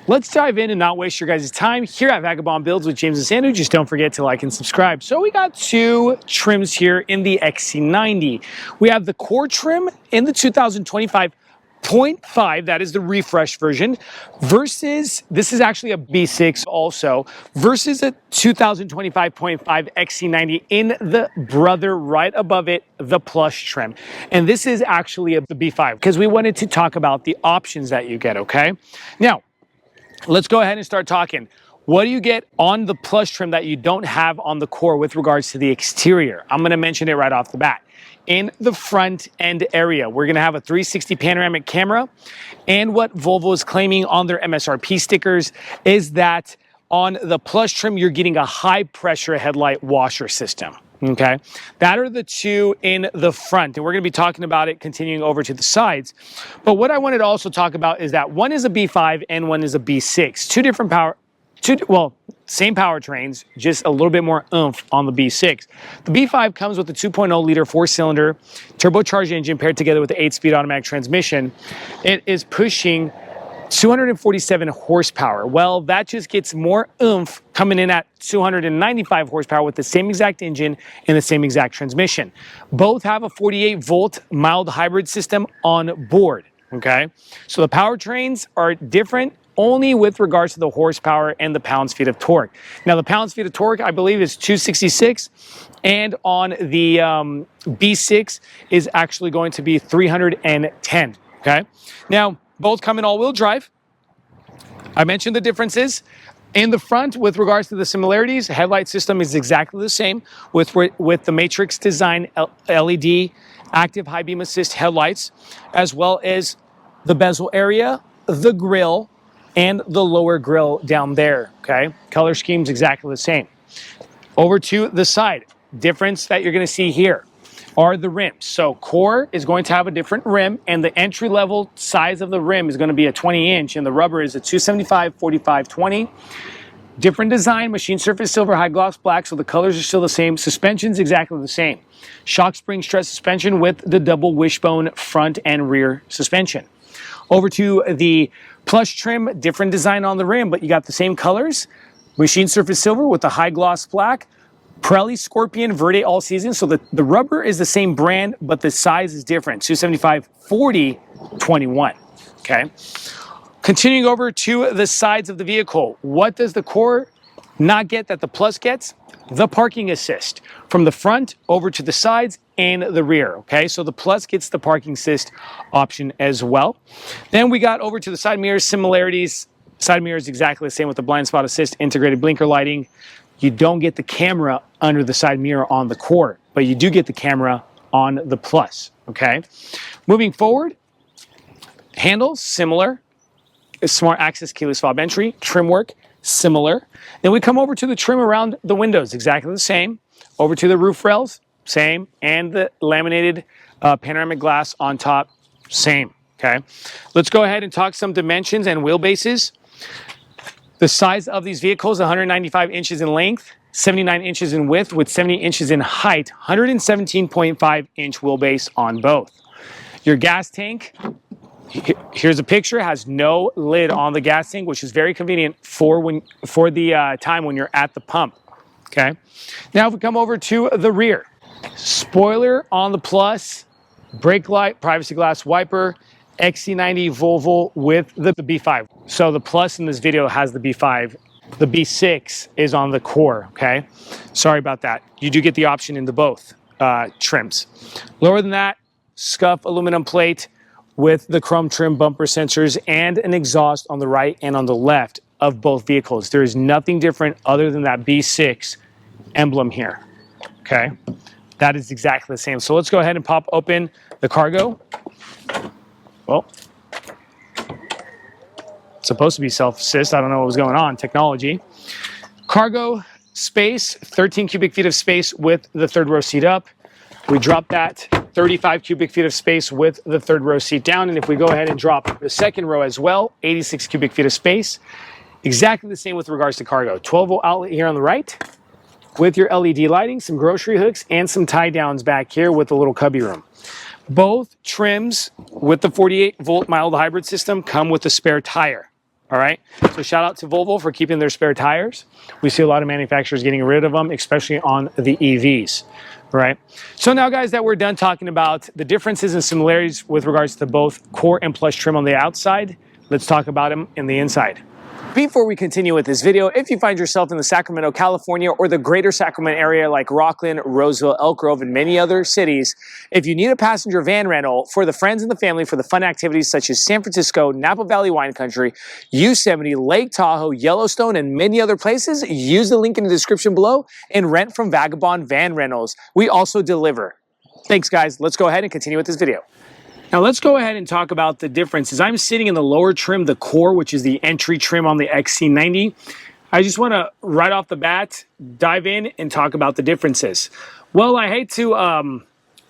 Let's dive in and not waste your guys' time here at Vagabond Builds with James and Sandu. Just don't forget to like and subscribe. So we got two trims here in the XC90. We have the core trim in the 2025.5, that is the refresh version, versus, this is actually a B6 also, versus a 2025.5 XC90 in the brother right above it, the plus trim. And this is actually the B5 because we wanted to talk about the options that you get, okay? Now, let's go ahead and start talking. What do you get on the plus trim that you don't have on the core with regards to the exterior? I'm going to mention it right off the bat. In the front end area, we're going to have a 360 panoramic camera. And what Volvo is claiming on their MSRP stickers is that on the plus trim, you're getting a high pressure headlight washer system. Okay, that are the two in the front, and we're going to be talking about it continuing over to the sides. But what I wanted to also talk about is that one is a B5 and one is a B6. Two different same powertrains, just a little bit more oomph on the B6. The B5 comes with a 2.0 liter four-cylinder turbocharged engine paired together with the 8-speed automatic transmission. It is pushing 247 horsepower. Well, that just gets more oomph coming in at 295 horsepower with the same exact engine and the same exact transmission. Both have a 48-volt mild hybrid system on board, okay? So the powertrains are different only with regards to the horsepower and the pounds-feet of torque. Now, the pounds-feet of torque, I believe, is 266, and on the B6 is actually going to be 310, okay? Now, both come in all-wheel drive. I mentioned the differences. In the front, with regards to the similarities, headlight system is exactly the same with the Matrix Design LED active high beam assist headlights, as well as the bezel area, the grille, and the lower grille down there, okay? Color scheme's exactly the same. Over to the side, difference that you're gonna see here are the rims. So core is going to have a different rim, and the entry level size of the rim is going to be a 20-inch, and the rubber is a 275/45/20. Different design, machine surface silver, high gloss black, so the colors are still the same. Suspension's exactly the same. Shock spring stress suspension with the double wishbone front and rear suspension. Over to the plus trim, different design on the rim, but you got the same colors. Machine surface silver with the high gloss black. Pirelli Scorpion Verde all season. So the rubber is the same brand, but the size is different. 275/40/21. Okay. Continuing over to the sides of the vehicle. What does the core not get that the plus gets? The parking assist from the front over to the sides and the rear. Okay. So the plus gets the parking assist option as well. Then we got over to the side mirrors, similarities. Side mirror is exactly the same with the blind spot assist, integrated blinker lighting. You don't get the camera under the side mirror on the core, but you do get the camera on the plus, okay? Moving forward, handles, similar. Smart access keyless fob entry, trim work, similar. Then we come over to the trim around the windows, exactly the same. Over to the roof rails, same. And the laminated panoramic glass on top, same, okay? Let's go ahead and talk some dimensions and wheelbases. The size of these vehicles, 195 inches in length, 79 inches in width with 70 inches in height, 117.5 inch wheelbase on both. Your gas tank, here's a picture, has no lid on the gas tank, which is very convenient for the time when you're at the pump, okay? Now if we come over to the rear, spoiler on the plus, brake light, privacy glass wiper, XC90 Volvo with the B5. So the plus in this video has the B5. The B6 is on the core, okay? Sorry about that. You do get the option in the both trims. Lower than that, scuff aluminum plate with the chrome trim bumper sensors and an exhaust on the right and on the left of both vehicles. There is nothing different other than that B6 emblem here, okay? That is exactly the same. So let's go ahead and pop open the cargo. Well, it's supposed to be self-assist. I don't know what was going on. Technology. Cargo space, 13 cubic feet of space with the third row seat up. We drop that 35 cubic feet of space with the third row seat down. And if we go ahead and drop the second row as well, 86 cubic feet of space. Exactly the same with regards to cargo. 12-volt outlet here on the right with your LED lighting, some grocery hooks, and some tie downs back here with a little cubby room. Both trims with the 48-volt mild hybrid system come with a spare tire, All right, so shout out to Volvo for keeping their spare tires. We see a lot of manufacturers getting rid of them, especially on the EVs, right? So now, guys, that we're done talking about the differences and similarities with regards to both core and plush trim on the outside, let's talk about them in the inside. Before we continue with this video, if you find yourself in the Sacramento, California, or the greater Sacramento area like Rockland, Roseville, Elk Grove, and many other cities, if you need a passenger van rental for the friends and the family for the fun activities such as San Francisco, Napa Valley Wine Country, Yosemite, Lake Tahoe, Yellowstone, and many other places, use the link in the description below and rent from Vagabond Van Rentals. We also deliver. Thanks, guys. Let's go ahead and continue with this video. Now let's go ahead and talk about the differences. I'm sitting in the lower trim, the core, which is the entry trim on the XC90. I just want to, right off the bat, dive in and talk about the differences. Well, I hate to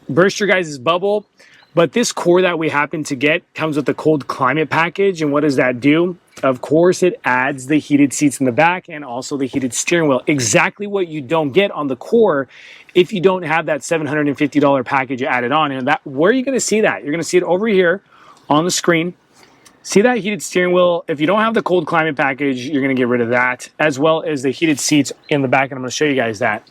burst your guys' bubble, but this core that we happen to get comes with the cold climate package. And what does that do? Of course, it adds the heated seats in the back and also the heated steering wheel. Exactly what you don't get on the core if you don't have that $750 package added on. And that, where are you going to see that? You're going to see it over here on the screen. See that heated steering wheel? If you don't have the cold climate package, you're going to get rid of that, as well as the heated seats in the back. And I'm going to show you guys that.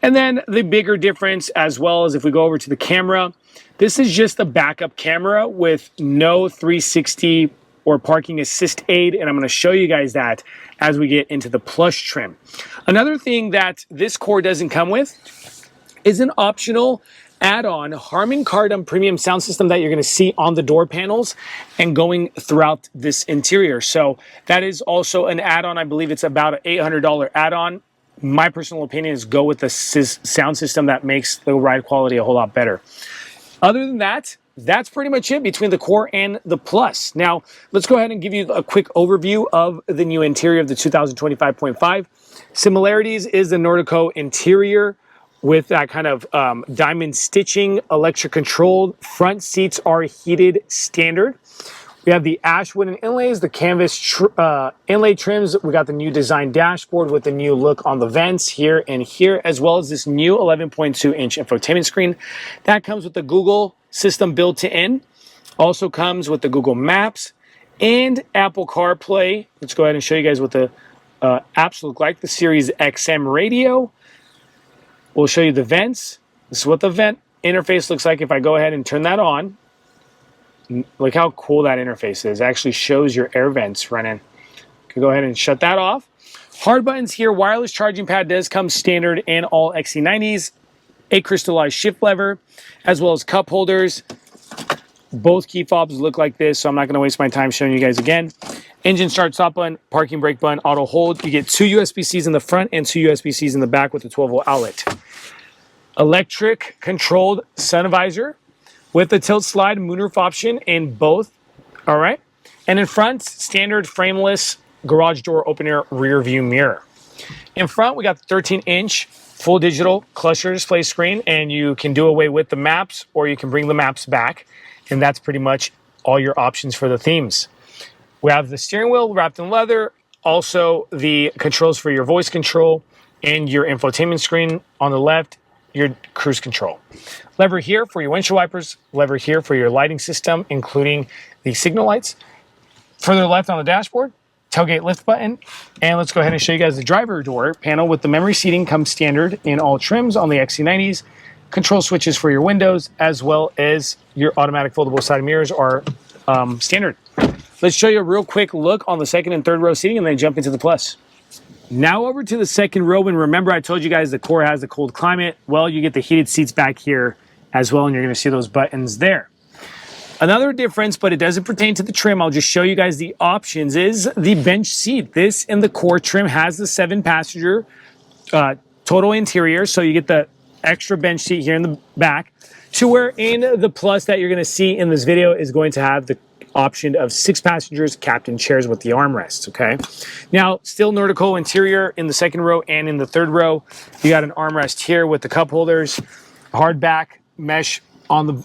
And then the bigger difference, as well as if we go over to the camera, this is just a backup camera with no 360 or parking assist aid, and I'm going to show you guys that as we get into the plush trim. Another thing that this core doesn't come with is an optional add-on Harman Kardon premium sound system that you're going to see on the door panels and going throughout this interior. So that is also an add-on. I believe it's about an $800 add-on. My personal opinion is go with the sound system that makes the ride quality a whole lot better. Other than that, that's pretty much it between the core and the plus. Now, let's go ahead and give you a quick overview of the new interior of the 2025.5. Similarities is the Nordico interior with that kind of diamond stitching, electric controlled. Front seats are heated standard. We have the ash wooden inlays, the canvas inlay trims. We got the new design dashboard with the new look on the vents here and here, as well as this new 11.2-inch infotainment screen. That comes with the Google system built in. Also comes with the Google Maps and Apple CarPlay. Let's go ahead and show you guys what the apps look like. The Series XM radio. We'll show you the vents. This is what the vent interface looks like if I go ahead and turn that on. Look how cool that interface is. It actually shows your air vents running. Can go ahead and shut that off. Hard buttons here. Wireless charging pad does come standard in all XC90s. A crystallized shift lever, as well as cup holders. Both key fobs look like this, so I'm not going to waste my time showing you guys again. Engine start stop button, parking brake button, auto hold. You get 2 USB-Cs in the front and 2 USB-Cs in the back with a 12-volt outlet. Electric controlled sun visor with the tilt slide moonroof option in both. All right. And in front, standard frameless garage door opener rear view mirror. In front, we got the 13-inch full digital cluster display screen, and you can do away with the maps or you can bring the maps back. And that's pretty much all your options for the themes. We have the steering wheel wrapped in leather, also the controls for your voice control and your infotainment screen on the left, your cruise control. Lever here for your windshield wipers, lever here for your lighting system, including the signal lights. Further left on the dashboard, tailgate lift button. And let's go ahead and show you guys the driver door panel with the memory seating comes standard in all trims on the XC90s. Control switches for your windows, as well as your automatic foldable side mirrors are standard. Let's show you a real quick look on the second and third row seating and then jump into the plus. Now over to the second row, and remember I told you guys the core has the cold climate. Well, you get the heated seats back here as well, and you're going to see those buttons there. Another difference, but it doesn't pertain to the trim, I'll just show you guys the options, is the bench seat. This in the core trim has the 7-passenger total interior, so you get the extra bench seat here in the back, to where in the plus that you're going to see in this video is going to have the option of 6 passengers, captain chairs with the armrests, okay? Now, still Nordico interior in the second row and in the third row. You got an armrest here with the cup holders, hard back mesh on the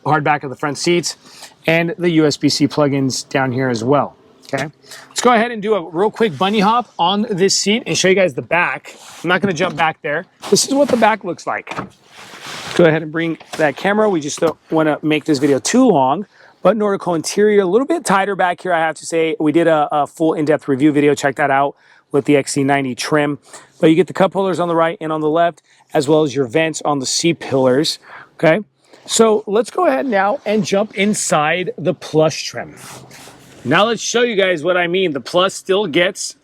hard back of the front seats, and the USB-C plugins down here as well, okay? Let's go ahead and do a real quick bunny hop on this seat and show you guys the back. I'm not going to jump back there. This is what the back looks like. Go ahead and bring that camera. We just don't want to make this video too long. Button Nordical interior, a little bit tighter back here, I have to say. We did a full in-depth review video. Check that out with the XC90 trim. But you get the cup holders on the right and on the left, as well as your vents on the C-pillars, okay? So let's go ahead now and jump inside the Plus trim. Now let's show you guys what I mean. The Plus still gets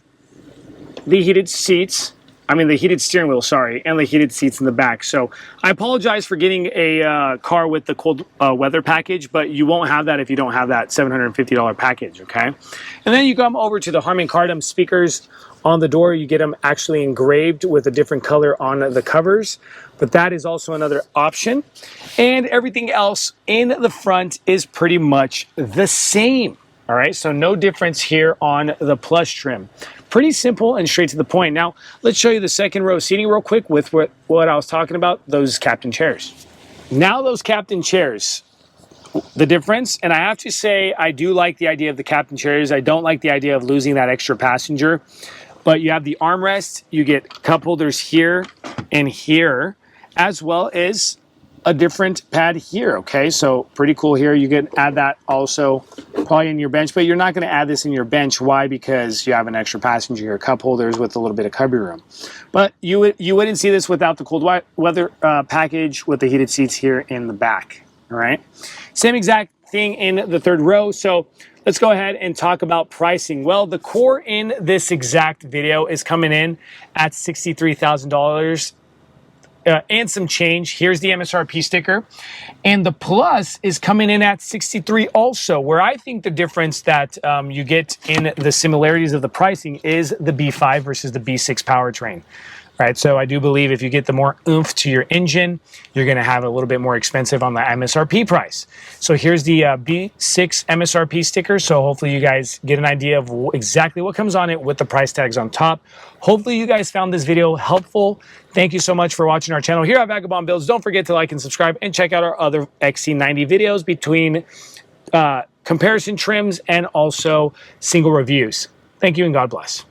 the heated seats. The heated steering wheel, sorry, and the heated seats in the back. So I apologize for getting a car with the cold weather package, but you won't have that if you don't have that $750 package, okay? And then you come over to the Harman Kardon speakers on the door. You get them actually engraved with a different color on the covers, but that is also another option. And everything else in the front is pretty much the same. All right, so no difference here on the Plus trim. Pretty simple and straight to the point. Now, let's show you the second row seating real quick with what I was talking about, those captain chairs. Now those captain chairs, the difference, and I have to say I do like the idea of the captain chairs. I don't like the idea of losing that extra passenger, but you have the armrest, you get cup holders here and here, as well as a different pad here, okay? So pretty cool here. You can add that also probably in your bench, but you're not going to add this in your bench. Why? Because you have an extra passenger here, cup holders with a little bit of cubby room. But you wouldn't see this without the cold weather package with the heated seats here in the back, all right? Same exact thing in the third row. So let's go ahead and talk about pricing. Well, the Core in this exact video is coming in at $63,000. And some change. Here's the MSRP sticker. And the Plus is coming in at 63 also, where I think the difference that you get in the similarities of the pricing is the B5 versus the B6 powertrain. Right, so I do believe if you get the more oomph to your engine, you're going to have a little bit more expensive on the MSRP price. So here's the B6 MSRP sticker. So hopefully you guys get an idea of exactly what comes on it with the price tags on top. Hopefully you guys found this video helpful. Thank you so much for watching our channel here at Vagabond Builds. Don't forget to like and subscribe and check out our other XC90 videos between comparison trims and also single reviews. Thank you and God bless.